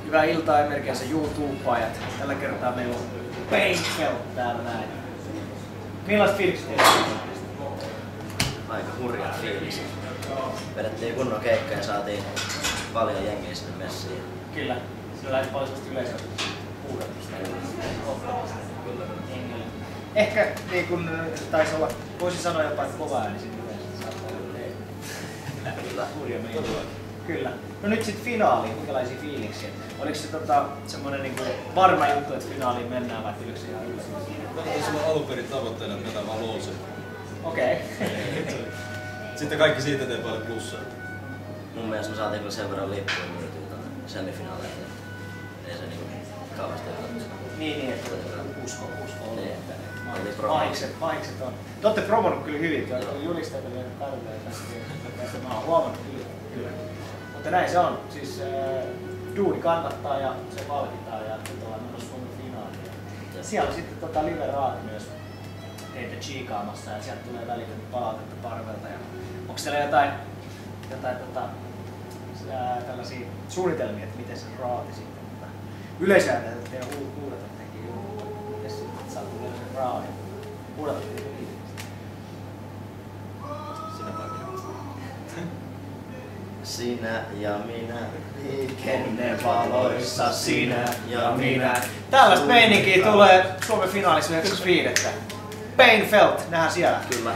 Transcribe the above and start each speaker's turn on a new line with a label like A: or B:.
A: Hyvää iltaa Emergency YouTube-ajat. Tällä kertaa meillä on Painfelt täällä näin. Millaiset fiilikset teillä?
B: Aika hurjaa fiilis. Vedettiin kunnon keikka ja saatiin paljon jengiä sinne messiin.
A: Kyllä. Sillä lähti paljon yleisöä huudatusta. Ehkä niin kun taisi olla, voisin sanoa jopa kova ääni sitten yleensä. Saattaa olla
B: Kyllä.
A: hurja meidän. Kyllä. No nyt sitten finaaliin, minkälaisia fiiliksiä? Oliko se semmonen niinku varma juttu, että finaaliin mennään vai tuliko se ihan yllätys?
C: Tämä sulla alun perin tavoitteena, että mitä vaan luulsin.
A: Okei.
C: Sitten kaikki siitä tee paljon plussaa.
B: Mun mielestä me saatiin kyllä sen verran lippuja myytyä tuonne semifinaaleihin. Ei se niinku kauheasti yllätys.
A: Niin, että usko oli.
B: Niin.
A: Mahikset on. Te ootte promonnut kyllä hyvin, te ootte julisteita vielä tarpeita tästä. Mä oon huomannut kyllä. Mutta näin se on. Siis duuni kannattaa ja se palkitaan ja nyt ollaan menossa Suomen finaaliin. Siellä on sitten live-raat myös teitä chiikaamassa ja sieltä tulee välitön palautetta Parvelta. Onko siellä jotain tällaisia suunnitelmia, että miten se raati sitten? Yleisöä näitä teidän huudatat tekee joulua. Miten sitten saa tulee sen raadin? Huudatat tekee liikaa.
C: Sinä vai minä?
B: Sinä ja minä, liikennevaloissa sinä ja minä.
A: Tällaista meininkiä tulee Suomen finaalissa 9.5. Painfelt, nähdään siellä.
B: Kyllä.